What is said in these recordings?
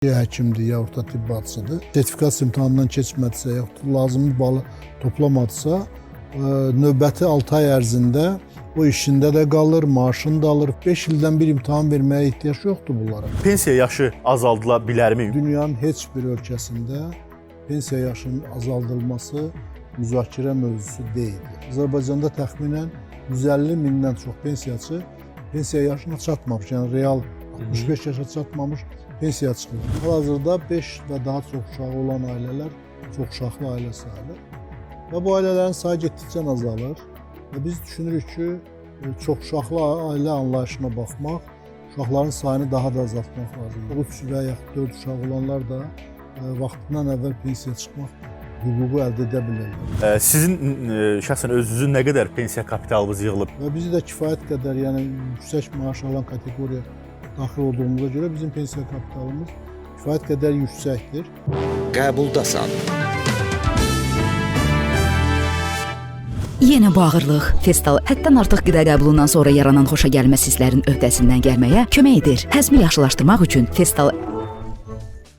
Həkimdir, yaxud da tibb bacısıdır. Sertifikasiya imtahanından keçmədisə, yaxud da lazımlı balı toplamadısa, növbəti 6 ay ərzində o işində də qalır, maaşını da alır. 5 ildən bir imtahan verməyə ehtiyac yoxdur bunlara. Pensiya yaşı azaldıla bilərmi? Dünyanın heç bir ölkəsində pensiya yaşının azaldılması müzakirə mövzusu deyildir. Azərbaycanda təxminən 150 mindən çox pensiyaçı pensiya yaşına çatmamış, yəni real 65 yaşa çatmamış pensiya çıxmır. Hal-hazırda 5 və daha çox uşağı olan ailələr çox uşaqlı ailə sayılır. Və bu ailələrin sayı getdikcə azalır. Və biz düşünürük ki, çox uşaqlı ailə anlayışına baxmaq, uşaqların sayını daha da azaltmaq lazımdır. 3 və yaxud 4 uşaq olanlar da vaxtından əvvəl pensiya çıxmaq hüququ əldə edə bilirlər. Sizin şəxsən özünüzün nə qədər pensiya kapitalınız yığılıb? Və bizi də kifayət qədər, yəni yüksək maaş alan kateqoriya daxil olduğumuza görə bizim pensiya kapitalımız kifayət qədər yüksəkdir. Qəbuldasan. Yenə bu ağırlıq, festal həddən artıq qida qəbulundan sonra yaranan xoşagəlməz hisslərin öhdəsindən gəlməyə kömək edir. Həzmi yaxşılaşdırmaq üçün festal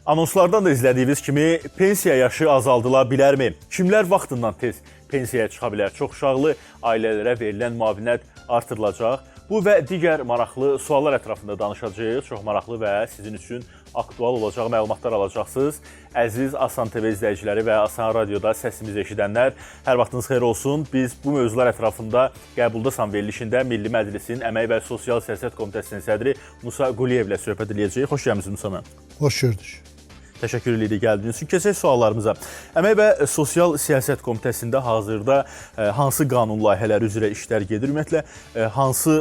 Anonslardan da izlədiyiniz kimi pensiya yaşı azaldıla bilərmi? Kimlər vaxtından tez pensiyaya çıxa bilər? Çox uşaqlı ailələrə verilən müavinət artırılacaq. Bu və digər maraqlı suallar ətrafında danışacağıq. Çox maraqlı və sizin üçün aktual olacaq məlumatlar alacaqsınız. Əziz Asan TV izləyiciləri və Asan Radioda səsimizi eşidənlər, hər vaxtınız xeyir olsun. Biz bu mövzular ətrafında Qəbuldasan verilişində Milli Məclisin Əmək və Sosial Siyasət Komitəsinin sədri Musa Quliyev ilə söhbət edəcəyik. Xoş gəlmisiniz Musa müəllim. Xoş gördük. Təşəkkür edirik gəldiyiniz üçün. Keçək suallarımıza. Əmək və Sosial Siyasət Komitəsində hazırda hansı qanun layihələri üzrə işlər gedir? Ümumiyyətlə, hansı,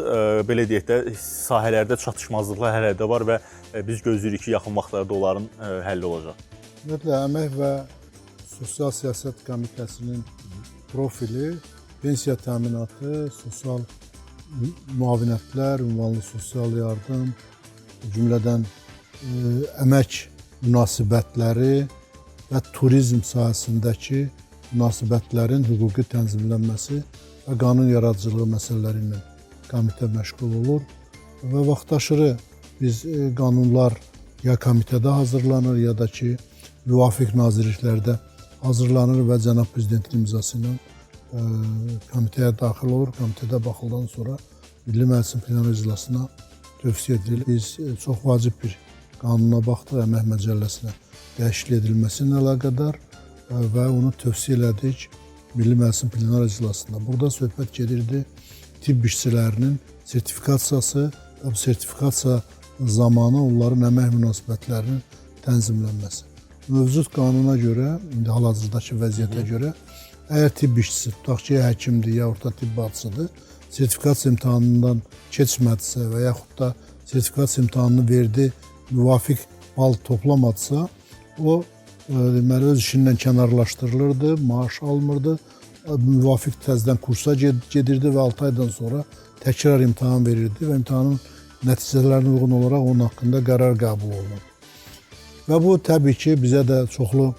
belə deyək də, sahələrdə çatışmazlıqlar hələ də var və biz gözləyirik ki, yaxın vaxtlarda onların həlli olacaq? Ümumiyyətlə, Əmək və Sosial Siyasət Komitəsinin profili pensiya təminatı, sosial müavinətlər, ünvanlı sosial yardım, cümlədən əmək münasibətləri və turizm sahəsindəki münasibətlərin hüquqi tənzimlənməsi və qanun yaradıcılığı məsələləri ilə komitə məşğul olur. Və vaxtaşırı biz qanunlar ya komitədə hazırlanır, ya da ki, müvafiq nazirliklərdə hazırlanır və cənab prezidentin imzası ilə komitəyə daxil olur. Komitədə baxıldan sonra Milli Məclisin plenar iclasına tövsiyə edilir. Biz çox vacib bir qanuna baxdıq, Əmək Məcəlləsinə dəyişiklik edilməsi ilə əlaqədar və onu tövsiyə elədik Milli Məclisin plenar iclasında. Burada söhbət gedirdi tibb işçilərinin sertifikasiyası və bu sertifikasiya zamanı onların əmək münasibətlərinin tənzimlənməsi. Mövcud qanuna görə, indi hal-hazırdakı vəziyyətə görə, əgər tibb işçisi, tutaq ki, həkimdir, yaxud da tibb bacısıdır, sertifikasiya imtahanından keçmədisə və yaxud da sertifikasiya imtahanını verdi, müvafiq bal toplamadısa, o deməli, öz işindən kənarlaşdırılırdı, maaş almırdı, müvafiq təzədən kursa gedirdi və 6 aydan sonra təkrar imtahan verirdi və imtahanın nəticələrinə uyğun olaraq onun haqqında qərar qəbul olunurdu. Və bu, təbii ki, bizə də çoxlu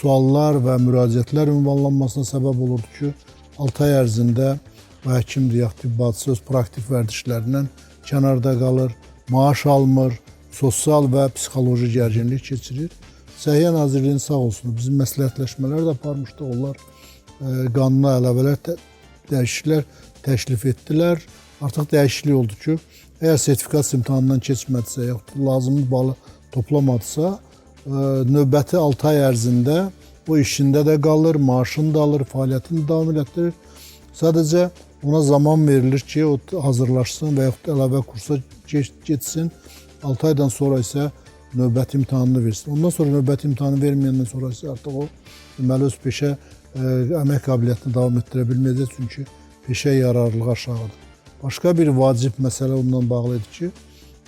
suallar və müraciətlər ünvanlanmasına səbəb olurdu ki, 6 ay ərzində bu həkimdir, yaxud tibb bacısı öz praktik vərdişlərindən kənarda qalır, maaş almır, sosial və psixoloji gərginlik keçirir. Səhiyyə Nazirliyinin sağ olsun, bizim məsləhətləşmələr də aparmışdı. Onlar qanuna əlavələr, dəyişikliklər təklif etdilər. Artıq dəyişiklik oldu ki, əgər sertifikasiya imtahanından keçmədisə, yaxud lazımlı balı toplamadısa, növbəti 6 ay ərzində o işində də qalır, maaşını da alır, fəaliyyətini davam etdirir. Sadəcə ona zaman verilir ki, o hazırlaşsın və yaxud əlavə kursa getsin. 6 aydan sonra isə növbəti imtahanını versin. Ondan sonra növbəti imtahanı verməyəndən sonra isə artıq o deməli öz peşə əmək qabiliyyətini davam etdirə bilməyəcək, çünki peşə yararlılığı aşağıdır. Başqa bir vacib məsələ ondan bağlıdır ki,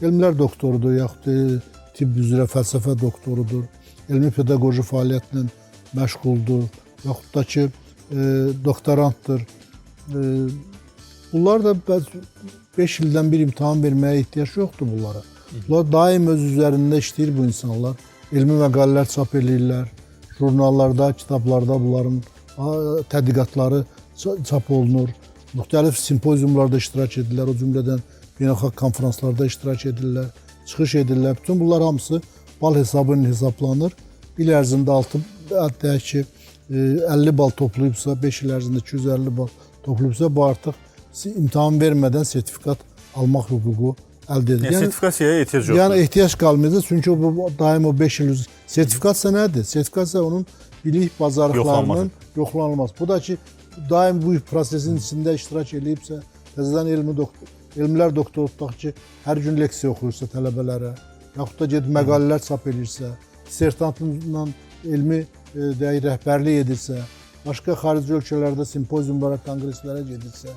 elmlər doktorudur, yaxud tibb üzrə fəlsəfə doktorudur, elmi pedaqoji fəaliyyətlə məşğuldur, yaxud da ki, doktorantdır. Bunlar da 5 ildən bir imtahan verməyə ehtiyac yoxdur bunlara. Bunlar daim öz üzərində işləyir bu insanlar. Elmi məqalələr çap edirlər, jurnallarda, kitablarda bunların tədqiqatları çap olunur. Müxtəlif simpoziumlarda iştirak edirlər, o cümlədən beynəlxalq konferanslarda iştirak edirlər, çıxış edirlər. Bütün bunlar hamısı bal hesabı ilə hesablanır. İl ərzində 6 deyək ki 50 bal toplayıbsa, 5 il ərzində 250 bal toplayıbsa, bu artıq imtahan vermədən sertifikat almaq hüququ əldə edir. Yəni sertifikasiyaya ehtiyac yoxdur. Yəni ehtiyac qalmayacaq, çünki bu daim o 5 il sertifikasiya nədir? Sertifikasiya onun bilik bacarıqlarının yoxlanılması. Bu da ki daim bu prosesin içində iştirak eləyibsə, təzədən elmlər doktoru tutaq ki, hər gün leksiya oxuyursa tələbələrə, yaxud da gedib məqalələr çap edirsə, dissertantla elmi rəhbərlik edirsə, başqa xarici ölkələrdə simpoziumlara, konqreslərə gedirsə,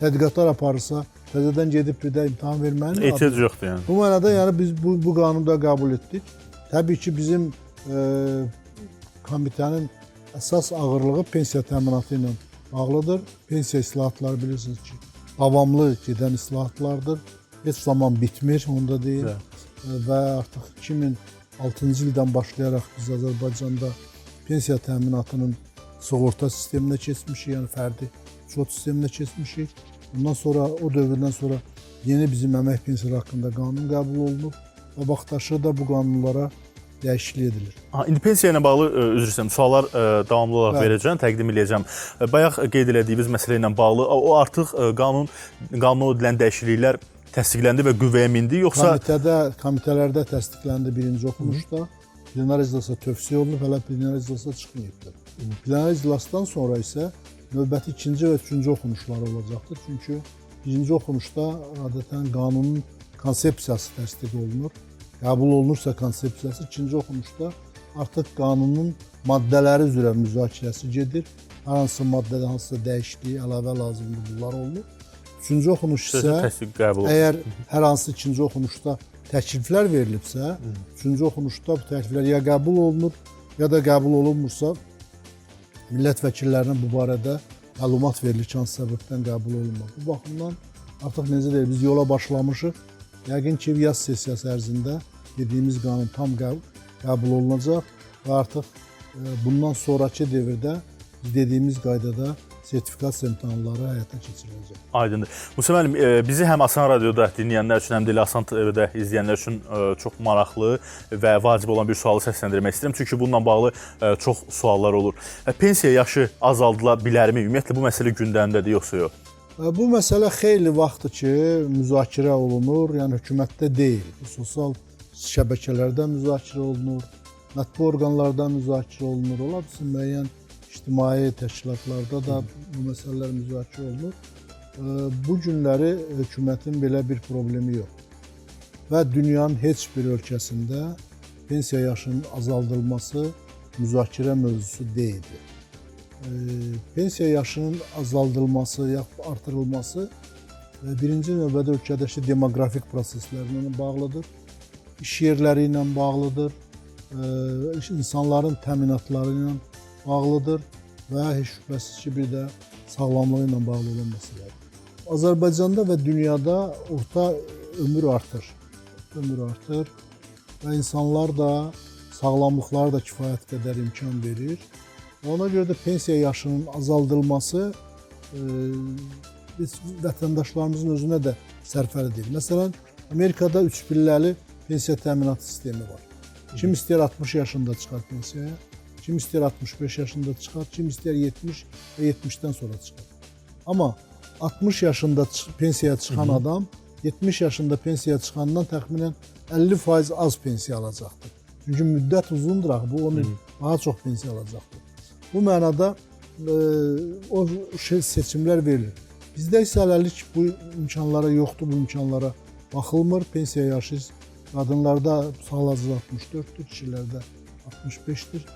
tədqiqatlar aparırsa, təzədən gedib bir də imtahan vermənin ehtiyac yoxdur yəni. Bu mənada yəni biz bu qanunu da qəbul etdik. Təbii ki bizim komitənin əsas ağırlığı pensiya təminatı ilə bağlıdır. Pensiya islahatları bilirsiniz ki, davamlı gedən islahatlardır. Heç zaman bitmir, onda deyil. Və artıq 2006-cı ildən başlayaraq biz Azərbaycanda pensiya təminatının sığorta sisteminə keçmişik, yəni fərdi sığorta sisteminə keçmişik. Ondan sonra, o dövrdən sonra yeni bizim əmək pensiyaları haqqında qanun qəbul olunub və vaxtaşırı da bu qanunlara dəyişiklik edilir. İndi pensiya ilə bağlı üzr istəyirəm, suallar davamlı olaraq verəcəm, təqdim edəcəm. Bayaq qeyd elədiyiniz məsələ ilə bağlı o artıq qanuna edilən dəyişikliklər təsdiqləndi və qüvvəyə mindi, yoxsa komitələrdə təsdiqləndi birinci oxunuşda. Plenar iclasa tövsiyə olunub, hələ plenar iclasa çıxmayıbdır. Plenar iclasdan sonra isə növbəti ikinci və üçüncü oxunuşları olacaqdır. Çünki birinci oxunuşda adətən qanunun konsepsiyası təsdiq olunur. Qəbul olunursa konsepsiyası, ikinci oxunuşda artıq qanunun maddələri üzrə müzakirəsi gedir. Hər hansı maddədə hansısa dəyişiklik, əlavə lazımdır, bunlar olunur. Üçüncü oxunuş isə, əgər hər hansı ikinci oxunuşda təkliflər verilibsə, üçüncü oxunuşda bu təkliflər ya qəbul olunur, ya da qəbul olunmursa, millət vəkillərinə bu barədə məlumat verilir ki, hansı səbəbdən qəbul olunmur. Bu baxımdan artıq necə deyil, biz yola başlamışıq. Yəqin ki, yaz sessiyası ərzində dediyimiz qanun tam qəbul olunacaq və artıq bundan sonraki devirdə biz dediyimiz qaydada sertifikasiya imtahanları həyata keçiriləcək. Aydındır. Musa müəllim, bizi həm Asan Radioda dinləyənlər üçün, həm də Asan TV-də izləyənlər üçün çox maraqlı və vacib olan bir sualı səsləndirmək istəyirəm. Çünki bununla bağlı çox suallar olur. Pensiya yaşı azaldıla bilərmi? Ümumiyyətlə bu məsələ gündəmdədir, yoxsa yox? Bu məsələ xeyli vaxtdır ki, müzakirə olunur, yəni hökumətdə deyil. Sosial şəbəkələrdə müzakirə olunur, mətbu orqanlarda müzakirə olunur. Ola bilsin, müəyyən ictimai təşkilatlarda da bu məsələlər müzakirə olunur. Bu günləri hökumətin belə bir problemi yox. Və dünyanın heç bir ölkəsində pensiya yaşının azaldılması müzakirə mövzusu deyildir. Pensiya yaşının azaldılması, yaxud artırılması birinci növbədə ölkədəki demografik proseslərlə bağlıdır, iş yerləri ilə bağlıdır, insanların təminatları ilə bağlıdır və heç şübhəsiz ki, bir də sağlamlığı ilə bağlı olan məsələdir. Azərbaycanda və dünyada orta ömür artır. Ömür artır və insanlar da, sağlamlıqları da kifayət qədər imkan verir. Ona görə də pensiya yaşının azaldılması vətəndaşlarımızın özünə də sərfəli deyil. Məsələn, Amerikada 3 pilləli pensiya təminatı sistemi var. Kim istəyir 60 yaşında çıxar pensiyaya, kim istəyir 65 yaşında çıxar, kim istəyir 70 və 70-dən sonra çıxar. Amma 60 yaşında pensiyaya çıxan adam 70 yaşında pensiyaya çıxandan təxminən 50% az pensiya alacaqdır. Çünki müddət uzundur axı, bu onu daha çox pensiya alacaqdır. Bu mənada o seçimlər verilir. Bizdə isə hələlik bu imkanlara yoxdur, bu imkanlara baxılmır. Pensiya yaşı qadınlarda hal-hazırda 64-dür, kişilərdə 65-dir,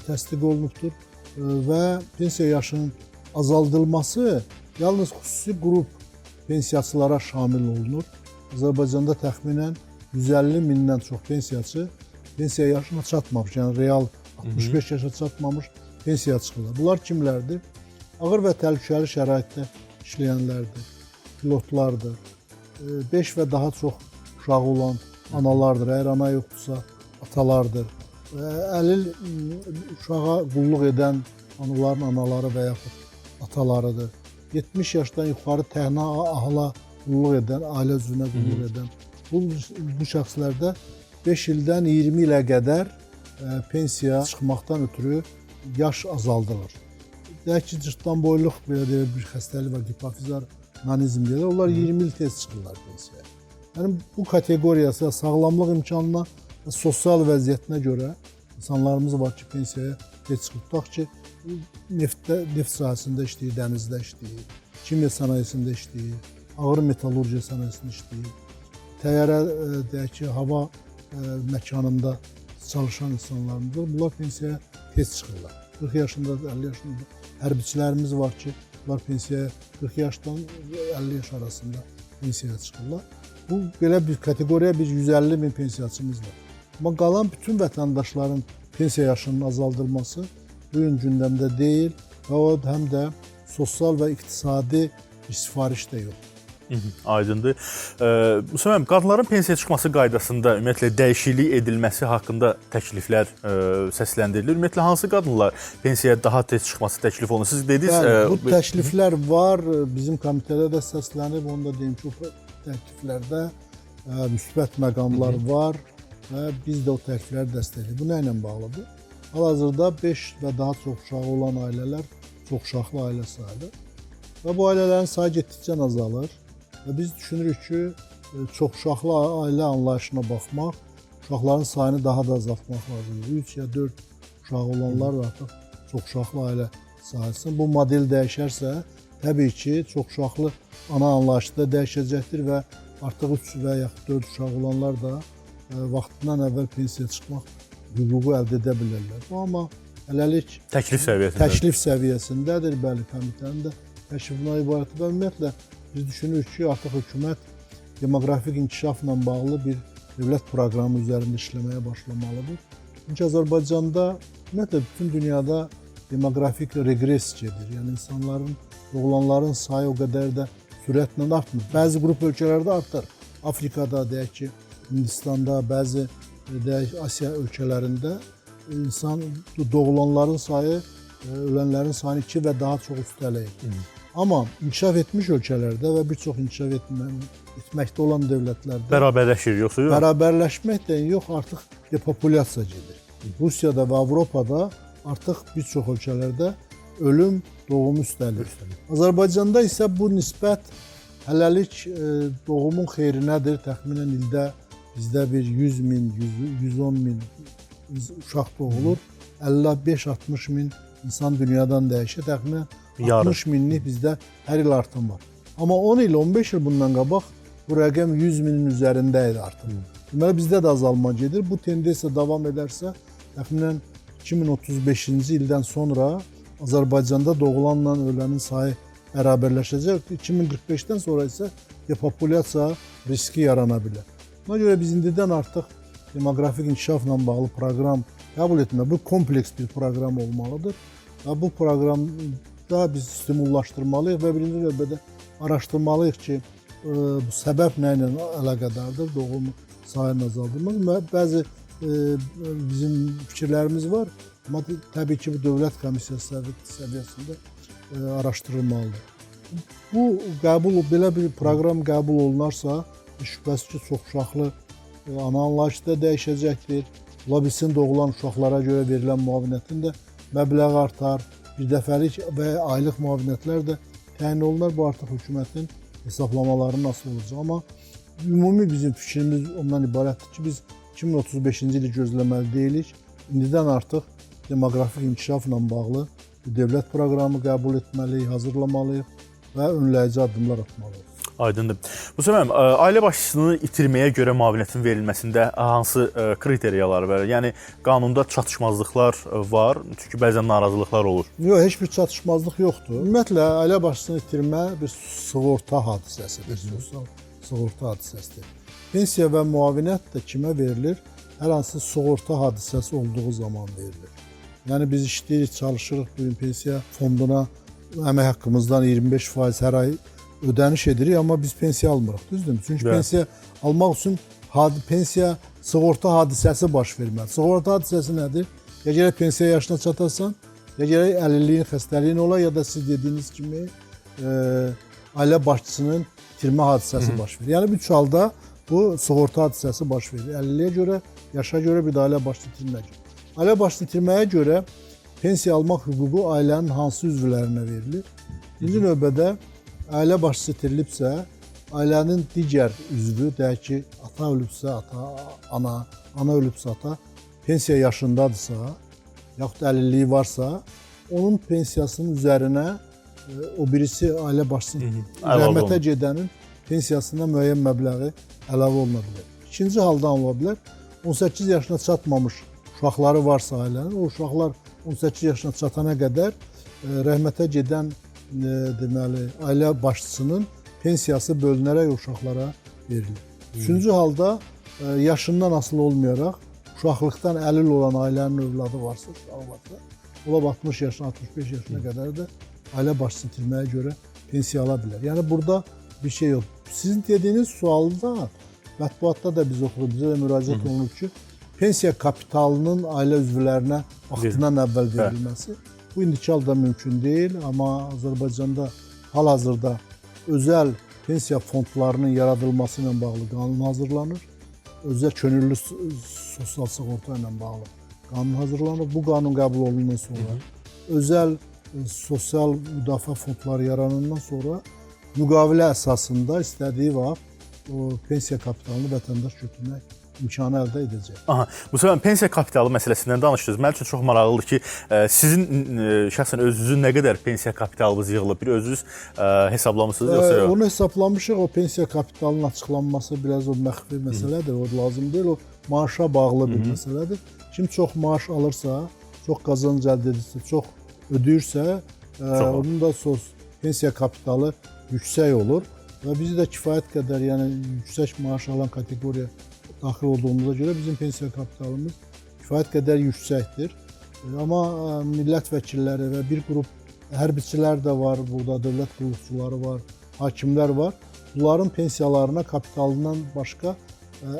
təsdiq olunubdur və pensiya yaşının azaldılması yalnız xüsusi qrup pensiyaçılara şamil olunur. Azərbaycanda təxminən 150 mindən çox pensiyaçı pensiya yaşına çatmamış, yəni real 65 yaşa çatmamış pensiya çıxırlar. Bunlar kimlərdir? Ağır və təhlükəli şəraitdə işləyənlərdir, pilotlardır, 5 və daha çox uşağı olan analardır, əgər ana yoxdursa atalardır, əlil uşağa qulluq edən onların anaları və yaxud atalarıdır, 70 yaşdan yuxarı təhna ahla qulluq edən, ailə üzvünə qulluq edən bu şəxslərdə 5 ildən 20 ilə qədər pensiya çıxmaqdan ötürü yaş azaldılır. Deyək ki, cırtdan boyluq belə deyək, bir xəstəlik var, hipofizar nanizm deyirlər. Onlar 20 il tez çıxırlar pensiyaya. Yəni bu kateqoriyası sağlamlıq imkanına və sosial vəziyyətinə görə insanlarımız var ki, pensiyaya tez çıxır. Tutaq ki, neft sahəsində işləyir, dənizdə işləyir, kimya sənayesində işləyir, ağır metallurgiya sənayesində işləyir, təyyarə deyək ki, hava məkanında çalışan insanlarımız var. Bunlar pensiyaya tez çıxırlar. 40 yaşında, 50 yaşında hərbiçilərimiz var ki, bunlar pensiyaya 40 yaşdan 50 yaş arasında pensiyaya çıxırlar. Bu belə bir kateqoriya bir 150 min pensiyaçımız var. Amma qalan bütün vətəndaşların pensiya yaşının azaldılması bu gün gündəmdə deyil və o həm də sosial və iqtisadi bir sifariş də yox. Aydındır. Müsəlman, qadınların pensiyaya çıxması qaydasında ümumiyyətlə dəyişiklik edilməsi haqqında təkliflər səsləndirilir. Ümumiyyətlə hansı qadınlar pensiyaya daha tez çıxması təklif olunur? Siz dediniz, bəli, bu təkliflər var. Bizim komitədə də səslənib. Onu da deyim ki, o təkliflərdə müsbət məqamlar var və biz də o təklifləri dəstəkləyirik. Bu nə ilə bağlıdır? Hal-hazırda 5 və daha çox uşağı olan ailələr çoxuşaqlı ailə sayılır və bu ailələrin sayı getdikcə azalır. Və biz düşünürük ki, çoxuşaqlı ailə anlayışına baxmaq, uşaqların sayını daha da azaltmaq lazımdır. 3 ya 4 uşağı olanlar artıq çoxuşaqlı ailə sayılsın. Bu model dəyişərsə, təbii ki, çoxuşaqlı ana anlayışı da dəyişəcəkdir və artıq 3 və yaxud 4 uşaq olanlar da vaxtından əvvəl pensiyaya çıxmaq hüququ əldə edə bilərlər. Bu amma hələlik təklif səviyyəsindədir. Bəli, komitənin də təşrifinə ibarətdir və ümumiyyətlə biz düşünürük ki, artıq hökumət demoqrafik inkişafla bağlı bir dövlət proqramı üzərində işləməyə başlamalıdır. Çünki Azərbaycanda, ümumiyyətlə bütün dünyada demoqrafik reqres gedir. Yəni insanların, oğlanların sayı o qədər də sürətlə artmır. Bəzi qrup ölkələrdə artır. Afrikada, deyək ki, Hindistanda, bəzi deyək Asiya ölkələrində insan doğulanların sayı ölənlərin sayını 2 və daha çox üstələyir. Amma inkişaf etmiş ölkələrdə və bir çox inkişaf etməkdə olan dövlətlərdə bərabərləşir yoxsa yox? Bərabərləşmək də yox, artıq depopulyasiya gedir. Rusiyada və Avropada artıq bir çox ölkələrdə ölüm doğumu üstəlir. Azərbaycanda isə bu nisbət hələlik doğumun xeyrinədir. Təxminən ildə bizdə bir 100 min, 110 min uşaq doğulur. 55-60 min insan dünyadan dəyişir. Təxminən 60 minlik bizdə hər il artım var. Amma 10 il, 15 il bundan qabaq bu rəqəm 100 minin üzərində idi artım. Deməli, bizdə də azalma gedir. Bu tendensiya davam edərsə, təxminən 2035-ci ildən sonra Azərbaycanda doğulanla ölənin sayı bərabərləşəcək. 2045-dən sonra isə depopulyasiya riski yarana bilər. Buna görə biz indidən artıq demoqrafik inkişafla bağlı proqram qəbul etmək, bu kompleks bir proqram olmalıdır. Və bu proqramda biz stimullaşdırmalıyıq və birinci növbədə araşdırmalıyıq ki, bu səbəb nə ilə əlaqədardır, doğum sayını azaldırmaq. Bəzi bizim fikirlərimiz var, amma təbii ki, bu dövlət komissiyası səviyyəsində araşdırılmalıdır. Bu belə bir proqram qəbul olunarsa, şübhəsiz ki, çoxuşaqlı ana anlayışı da dəyişəcəkdir. Ola bilsin, doğulan uşaqlara görə verilən müavinətin də məbləği artar. Bir dəfəlik və aylıq müavinətlər də təyin olunar. Bu artıq hökumətin hesablamalarının asılı olacaq. Amma ümumi bizim fikrimiz ondan ibarətdir ki, biz 2035-ci ili gözləməli deyilik. İndidən artıq demoqrafik inkişafla bağlı dövlət proqramı qəbul etməliyik, hazırlamalıyıq və önləyici addımlar atmalıyıq. Aydındır. Müsəlman, ailə başçısını itirməyə görə müavinətin verilməsində hansı kriteriyalar var? Yəni, qanunda çatışmazlıqlar var, çünki bəzən narazılıqlar olur. Yox, heç bir çatışmazlıq yoxdur. Ümumiyyətlə, ailə başçısını itirmə bir sığorta hadisəsidir, sosial sığorta hadisəsidir. Pensiya və müavinət də kimə verilir? Hər hansı sığorta hadisəsi olduğu zaman verilir. Yəni, biz işləyirik, çalışırıq, bugün pensiya fonduna əmək haqqımızdan 25% hər ay ödəniş edirik, amma biz pensiya almırıq, düzdürmü? Çünki pensiya almaq üçün pensiya sığorta hadisəsi baş verməli. Sığorta hadisəsi nədir? Ya gərək pensiya yaşına çatasan, ya gərək əlilliyin, xəstəliyin ola, ya da siz dediyiniz kimi ailə başçısının itirmə hadisəsi baş verir. Yəni, üç halda bu sığorta hadisəsi baş verir. Əlilliyə görə yaşa görə, bir də ailə başçı itirməyə görə. Ailə başçı itirməyə görə pensiya almaq hüququ ailənin hansı üzvlərinə verilir? Birinci növbədə ailə başçısı itirilibsə, ailənin digər üzvü, deyək ki, ata ölübsə, ana ölübsə ata, pensiya yaşındadırsa, yaxud əlilliyi varsa, onun pensiyasının üzərinə o birisi ailə başçısının rəhmətə gedənin pensiyasına müəyyən məbləği əlavə oluna bilər. İkinci halda ola bilər, 18 yaşına çatmamış uşaqları varsa ailənin, o uşaqlar 18 yaşına çatana qədər rəhmətə gedən deməli, ailə başçısının pensiyası bölünərək uşaqlara verilir. Üçüncü halda yaşından asılı olmayaraq, uşaqlıqdan əlil olan ailənin övladı varsa, uşağı varsa, ola 60 yaşına, 65 yaşına qədər də ailə başçısı itirməyə görə pensiya ala bilər. Yəni burada bir şey yox. Sizin dediyiniz sualda, mətbuatda da biz oxuruq, bizə də müraciət olunub ki, pensiya kapitalının ailə üzvlərinə vaxtından əvvəl verilməsi. Bu indiki halda mümkün deyil, amma Azərbaycanda hal-hazırda özəl pensiya fondlarının yaradılması ilə bağlı qanun hazırlanır. Özəl könüllü sosial sığorta ilə bağlı qanun hazırlanır. Bu qanun qəbul olunandan sonra özəl sosial müdafiə fondları yaranandan sonra müqavilə əsasında istədiyi vaxt o pensiya kapitalını vətəndaş götürmək imkanı əldə edəcək. Aha, bu səbəb pensiya kapitalı məsələsindən danışdınız. Mənim üçün çox maraqlıdır ki, sizin şəxsən özünüzün nə qədər pensiya kapitalınız yığılıb, bir özünüz hesablamısınız yoxsa? Onu hesablamışıq. O pensiya kapitalının açıqlanması biraz o məxfi məsələdir. O lazım deyil. O maaşa bağlı bir məsələdir. Kim çox maaş alırsa, çox qazanc əldə edirsə, çox ödəyirsə, onun da pensiya kapitalı yüksək olur və bizi də kifayət qədər, yəni yüksək maaş alan kateqoriya daxil olduğumuza görə bizim pensiya kapitalımız kifayət qədər yüksəkdir. Amma millət vəkilləri və bir qrup hərbiçilər də var, burada dövlət qulluqçuları var, hakimlər var. Bunların pensiyalarına kapitalından başqa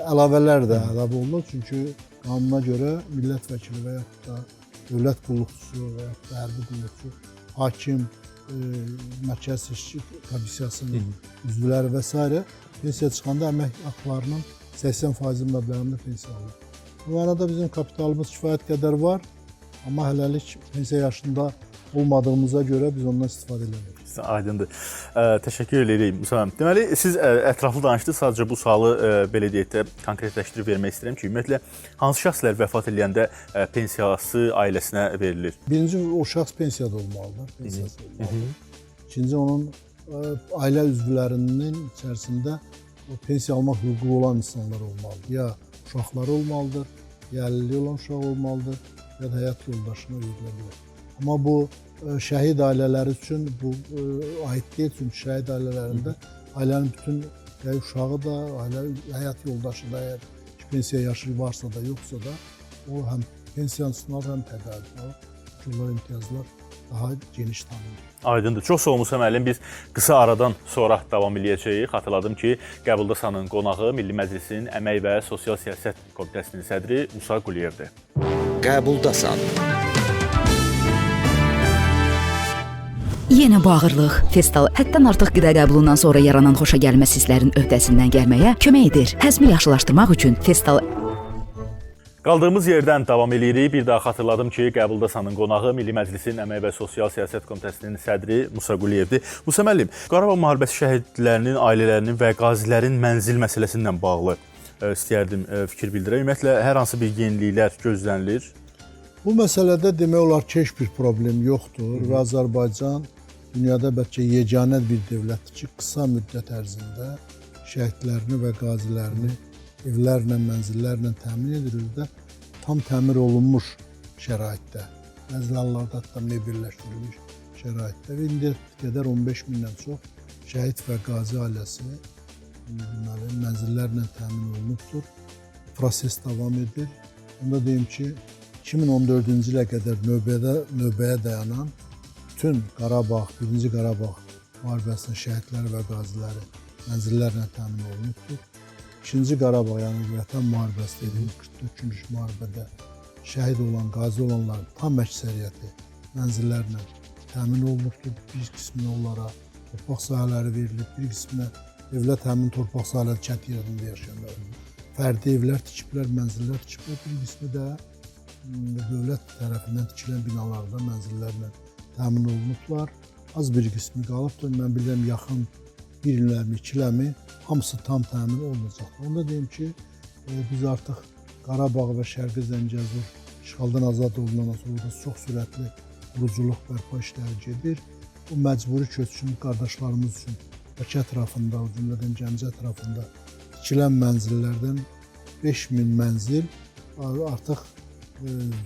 əlavələr də əlavə olunur. Çünki qanuna görə millət vəkili və yaxud da dövlət qulluqçusu və yaxud da hərbi qulluqçu, hakim, mərkəzi seçki komissiyasının üzvləri və s. pensiya çıxanda əmək haqlarının 80% məbləğində pensiya alır. Bu mənada bizim kapitalımız kifayət qədər var, amma hələlik pensiya yaşında olmadığımıza görə biz ondan istifadə edirik. Aydındır. Təşəkkür edirik Musa müəllim. Deməli, siz ətraflı danışdınız. Sadəcə bu sualı belə deyək də konkretləşdirib vermək istəyirəm ki, ümumiyyətlə hansı şəxslər vəfat edəndə pensiyası ailəsinə verilir? Birinci o şəxs pensiyada olmalıdır, pensiyası olmalıdır. İkinci onun ailə üzvlərinin içərisində o pensiya almaq hüququ olan insanlar olmalıdır. Ya uşaqları olmalıdır, ya əlilliyi olan uşaq olmalıdır, ya da həyat yoldaşına verilə bilər. Amma bu şəhid ailələri üçün bu aid deyil, çünki şəhid ailələrində ailənin bütün uşağı da, həyat yoldaşı da, əgər pensiya yaşı varsa da, yoxsa da o həm pensiyansınlar, həm təqaüdlər, onlar imtiyazlar daha geniş tanınır. Aydındır. Çox sağ olun Musa müəllim. Biz qısa aradan sonra davam edəcəyik. Xatırladım ki, Qəbuldasanın qonağı Milli Məclisin Əmək və Sosial Siyasət Komitəsinin sədri Musa Quliyevdir. Qəbuldasan. Yenə bu ağırlıq, festal həddən artıq qida qəbulundan sonra yaranan xoşagəlməz hisslərin öhdəsindən gəlməyə kömək edir. Həzmi yaxşılaşdırmaq üçün festal Qaldığımız yerdən davam edirik. Bir daha xatırladım ki, Qəbuldasanın qonağı Milli Məclisin Əmək və Sosial Siyasət Komitəsinin sədri Musa Quliyevdir. Musa müəllim, Qarabağ müharibəsi şəhidlərinin, ailələrinin və qazilərin mənzil məsələsi ilə bağlı istəyərdim fikir bildirək. Ümumiyyətlə, hər hansı bir yeniliklər gözlənilir? Bu məsələdə demək olar ki, heç bir problem yoxdur və Azərbaycan dünyada bəlkə yeganə bir dövlətdir ki, qısa müddət ərzində şəhidlərini və qazilərini evlərlə, mənzillərlə təmin edilir, tam təmir olunmuş şəraitdə, bəzi hallarda hətta mebelləşdirilmiş şəraitdə və indiyə qədər 15 mindən çox şəhid və qazi ailəsi mənzillərlə təmin olunubdur. Proses davam edir. Onda deyim ki, 2014-cü ilə qədər növbəyə dayanan bütün Qarabağ, 1-ci Qarabağ müharibəsinin şəhidləri və qaziləri mənzillərlə təmin olunubdur. 2-ci Qarabağ, yəni Vətən müharibəsi dediyim 44 günlük müharibədə şəhid olan, qazi olanların tam əksəriyyəti mənzillərlə təmin olunubdur. Bir qisminə onlara torpaq sahələri verilib, bir qisminə dövlət həmin torpaq sahələri kənd yerində yaşayanlar fərdi evlər tikiblər, mənzillər tikiblər. Bir qismi də dövlət tərəfindən tikilən binalarda mənzillərlə təmin olunublar. Az bir qismi qalıbdır. Mən bilirəm, yaxın bir illərmi, 2 illərmi hamısı tam təmin olunacaqdır. Onda deyim ki, biz artıq Qarabağ və Şərqi Zəngəzur işğaldan azad olunan sonra çox sürətli quruculuq bərpa işləri gedir. Bu məcburi köçkün qardaşlarımız üçün Bakı ətrafında, o cümlədən Gəncə ətrafında tikilən mənzillərdən 5000 mənzil artıq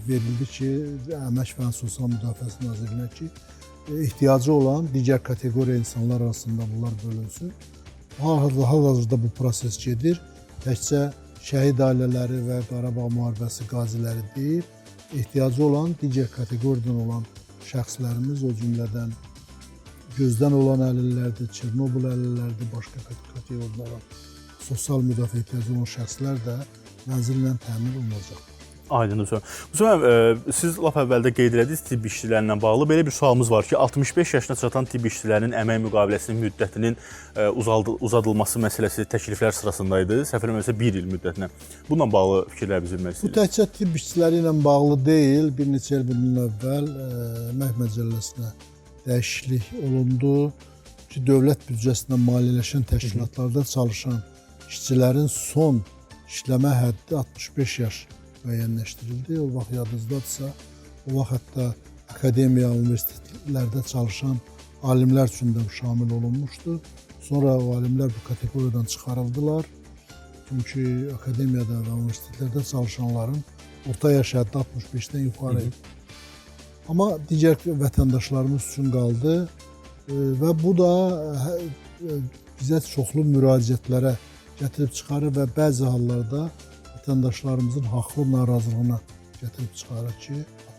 verildi ki, Əmək və Sosial Müdafiəsi Nazirliyinə ki, ehtiyacı olan digər kateqoriya insanlar arasında bunlar bölünsün. Hal-hazırda bu proses gedir. Təkcə şəhid ailələri və Qarabağ müharibəsi qaziləri deyil, ehtiyacı olan digər kateqoriyadan olan şəxslərimiz, o cümlədən gözdən olan əlillərdir, Çernobıl əlillərdir, başqa kateqoriyalara sosial müdafiə ehtiyacı olan şəxslər də mənzillə təmin olunacaq. Aydındır. Müsəlman, siz lap əvvəldə qeyd edədiniz tibb işçilərlə bağlı. Belə bir sualımız var ki, 65 yaşına çatan tibb işçilərinin əmək müqaviləsinin müddətinin uzadılması məsələsi təkliflər sırasındaydı. Səhv eləmirəmsə 1 il müddətinə. Bununla bağlı fikirlərinizi bilmək Bu istəyirik. təkcə tibb işçiləri ilə bağlı deyil. Bir neçə il bundan əvvəl Əmək Məcəlləsinə dəyişiklik olundu ki, dövlət büdcəsindən maliyyələşən təşkilatlarda çalışan işçilərin son işləmə həddi 65 yaş müəyyənləşdirildi. O vaxt yadınızdadırsa, o vaxt hətta akademiya, universitetlərdə çalışan alimlər üçün də şamil olunmuşdu. Sonra o alimlər bu kateqoriyadan çıxarıldılar. Çünki akademiyada və universitetlərdə çalışanların orta yaş həddi 65-dən yuxarı idi. Amma digər vətəndaşlarımız üçün qaldı və bu da bizə çoxlu müraciətlərə gətirib çıxarır və bəzi hallarda vətəndaşlarımızın haqlı narazılığına gətirib çıxarır ki,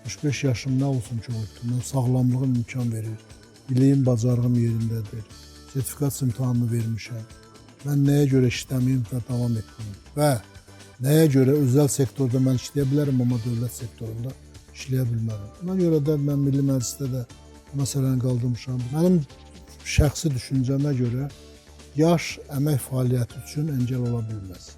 65 yaşım nə olsun ki, mən sağlamlığım imkan verir, biliyim, bacarığım yerindədir, sertifikasiya imtahanını vermişəm, mən nəyə görə işləməyim və davam etməyim və nəyə görə özəl sektorda mən işləyə bilərəm, amma dövlət sektorunda işləyə bilmərəm. Buna görə də mən Milli Məclisdə də bu məsələni qaldırmışam. Mənim şəxsi düşüncəmə görə yaş əmək fəaliyyəti üçün əngəl ola bilməz.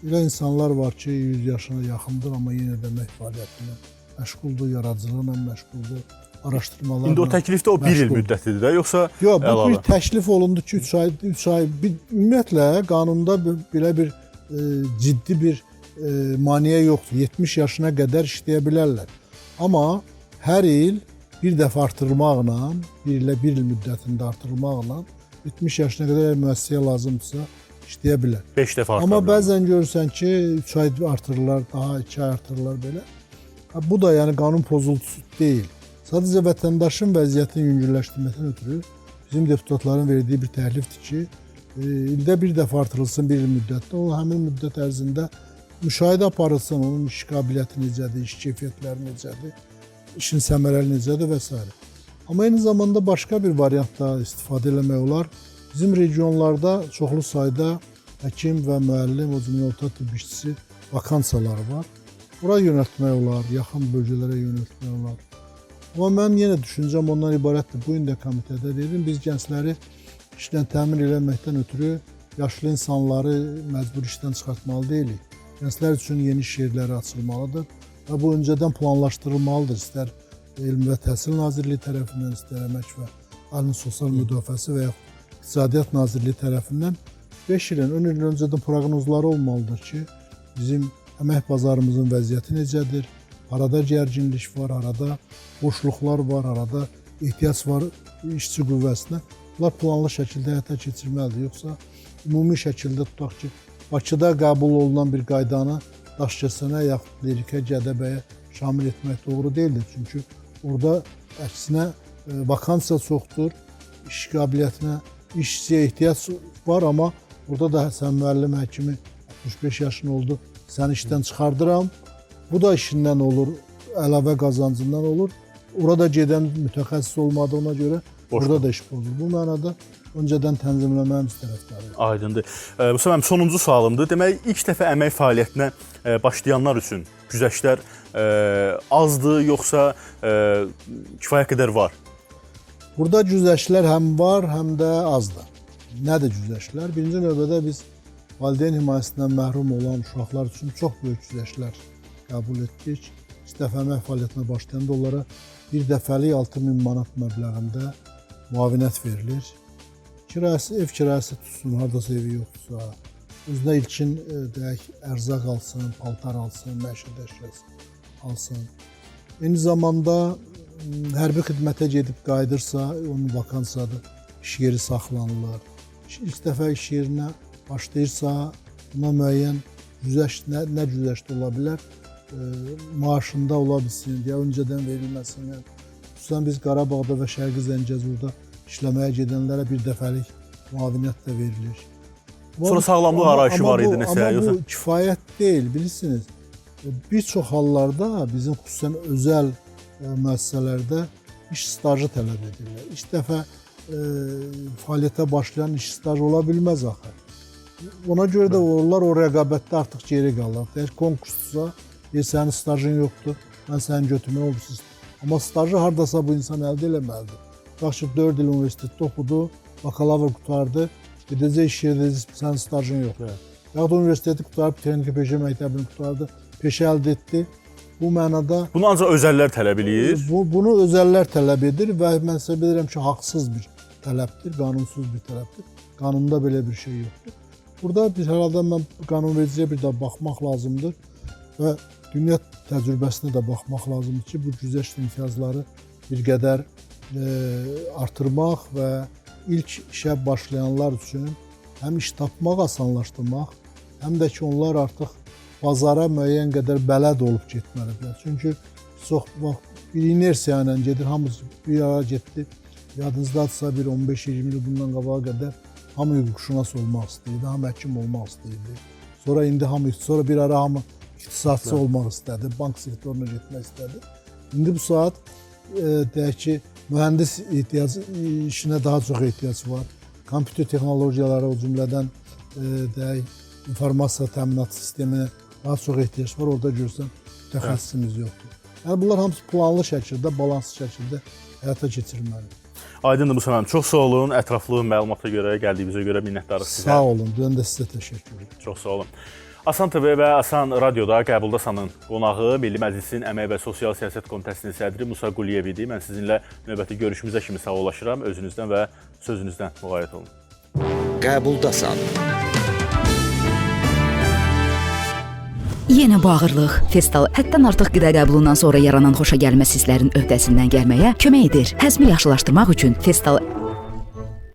Elə insanlar var ki, 100 yaşına yaxındır, amma yenə də əmək fəaliyyətinə məşğuldur, yaradıcılıqla məşğuldur, araşdırmalarla İndi o təklifdə o 1 il müddətidir də, yoxsa yox, bu əlavə? bir təklif olundu ki, 3 ay, ümumiyyətlə qanunda belə bir ciddi bir maneə yoxdur. 70 yaşına qədər işləyə bilərlər. Amma hər il bir dəfə artırılmaqla, bir il müddətində artırılmaqla 70 yaşına qədər müəssisəyə lazımdırsa işləyə bilər. 5 dəfə artırılır. Amma bəzən görürsən ki, 3 ay artırırlar, daha 2 ay artırırlar belə. Bu da yəni qanun pozuntusu deyil. Sadəcə vətəndaşın vəziyyətini yüngülləşdirməkdən ötürü bizim deputatların verdiyi bir təklifdir ki, ildə bir dəfə artırılsın bir il müddətdə, o həmin müddət ərzində müşahidə aparılsın, onun iş qabiliyyəti necədir, iş keyfiyyətləri necədir, işin səmərəli necədir və s. Amma eyni zamanda başqa bir variantda istifadə eləmək olar. Bizim regionlarda çoxlu sayda həkim və müəllim, o cümlə orta tibb işçisi vakansiyaları var. Ora yönəltmək olar, yaxın bölgələrə yönəltmək olar. Amma mən yenə düşüncəm ondan ibarətdir. Bu gün də komitədə dedim, biz gəncləri işlə təmin eləməkdən ötürü yaşlı insanları məcbur işdən çıxartmalı deyilik. Gənclər üçün yeni iş yerləri açılmalıdır və bu öncədən planlaşdırılmalıdır. İstər Elm və Təhsil Nazirliyi tərəfindən, istər Əmək və Əhalinin Sosial Müdafiəsi və yaxud İqtisadiyyat Nazirliyi tərəfindən 5 ilin, 10 il öncədən proqnozları olmalıdır ki, bizim əmək bazarımızın vəziyyəti necədir, arada gərginlik var, arada boşluqlar var, arada ehtiyac var işçi qüvvəsinə. Bunlar planlı şəkildə həyata keçirməlidir. Yoxsa ümumi şəkildə tutaq ki, Bakıda qəbul olunan bir qaydanı Daşkəsənə yaxud Lerikə, Gədəbəyə şamil etmək doğru deyildir. Çünki orada əksinə vakansiya çoxdur, iş qabiliyyətinə, işçiyə ehtiyac var, amma orada da sən müəllim, həkimi 65 yaşın oldu, səni işdən çıxardıram. Bu da işindən olur, əlavə qazancından olur. Orada gedən mütəxəssis olmadığına görə orada da iş pozulur. Bu mənada öncədən tənzimləməyimiz tərəfdarıyıq. Aydındır. Müsəlman, sonuncu sualımdır. Demək, ilk dəfə əmək fəaliyyətinə başlayanlar üçün güzəştlər azdır, yoxsa kifayət qədər var? Burada güzəştlər həm var, həm də azdır. Nədir güzəştlər? Birinci növbədə biz valideyn himayəsindən məhrum olan uşaqlar üçün çox böyük güzəştlər qəbul etdik. İstəfə əmək fəaliyyətinə başlayanda onlara bir dəfəlik 6000 manat məbləğində müavinət verilir. Ev kirayəsi tutsun, hardasa evi yoxdursa, özünə ilkin deyək, ərzaq alsın, paltar alsın, məişət əşyası alsın. Eyni zamanda hərbi xidmətə gedib qayıdırsa, onun vakansiyadır, iş yeri saxlanılır. İlk dəfə iş yerinə başlayırsa, buna müəyyən güzəşt, nə güzəşt ola bilər? Maaşında ola bilsin, ya öncədən verilməsin. Xüsusən biz Qarabağda və Şərqi Zəngəzurda işləməyə gedənlərə bir dəfəlik müavinət də verilir. Sonra sağlamlıq arayışı var idi nəsə? Amma bu kifayət deyil, bilirsiniz. Bir çox hallarda bizim xüsusən özəl müəssisələrdə iş stajı tələb edirlər. İlk dəfə fəaliyyətə başlayan iş stajı ola bilməz axı. Ona görə də onlar o rəqabətdə artıq geri qalırlar. Əgər konkursdursa, sənin stajın yoxdur, mən səni götürmək olursunuz. Amma stajı hardasa bu insan əldə eləməlidir. Yaxşı, 4 il universitetdə oxudu, bakalavr qutardı, gedəcək iş yerdə sənin stajın yoxdur. Ya da universiteti qutarıb, texniki peşə məktəbini qutardı, peşə əldə etdi. Bu mənada... Bunu ancaq özəllər tələb edir? Bunu özəllər tələb edir və mən sizə bilirəm ki, haqsız bir tələbdir, qanunsuz bir tələbdir. Qanunda belə bir şey yoxdur. Burada bir halda mən qanunvericiyə bir də baxmaq lazımdır və dünya təcrübəsinə də baxmaq lazımdır ki, bu güzəşt imtiyazları bir qədər artırmaq və ilk işə başlayanlar üçün həm iş tapmaq asanlaşdırmaq, həm də ki, onlar artıq bazara müəyyən qədər bələd olub getməlidirlər. Çünki çox vaxt bir inersiya ilə gedir, hamısı bir ara getdi. Yadınızdadırsa bir 15-20 il bundan qabağa qədər hamı hüquqşünas olmaq istəyirdi, hamı həkim olmaq istəyirdi. Sonra bir ara hamı iqtisadçı olmaq istədi, bank sektoruna getmək istədi. İndi bu saat deyək ki, mühəndis işinə daha çox ehtiyac var. Kompüter texnologiyaları, o cümlədən deyək, informasiya təminat sisteminə daha çox ehtiyac var. Orada görsən, təxəssüsümüz yoxdur. Yəni, bunlar hamısı planlı şəkildə, balanslı şəkildə həyata keçirilməlidir. Aydındır Musa müəllim. Çox sağ olun. Ətraflı məlumata görə, gəldiyinizə görə minnətdarıq sizə. Sağ olun. Mən də sizə təşəkkür edirəm. Çox sağ olun. Asan TV və Asan Radioda Qəbuldasanın qonağı Milli Məclisin Əmək və Sosial Siyasət Komitəsinin sədri Musa Quliyev idi. Mən sizinlə növbəti görüşümüzə kimi sağollaşıram. Özünüzdən və sözünüzdən müğayət olun. Qəbuldasan. Yenə bu ağırlıq, festal həddən artıq qida qəbulundan sonra yaranan xoşagəlməz hisslərin öhdəsindən gəlməyə kömək edir. Həzmi yaxşılaşdırmaq üçün festal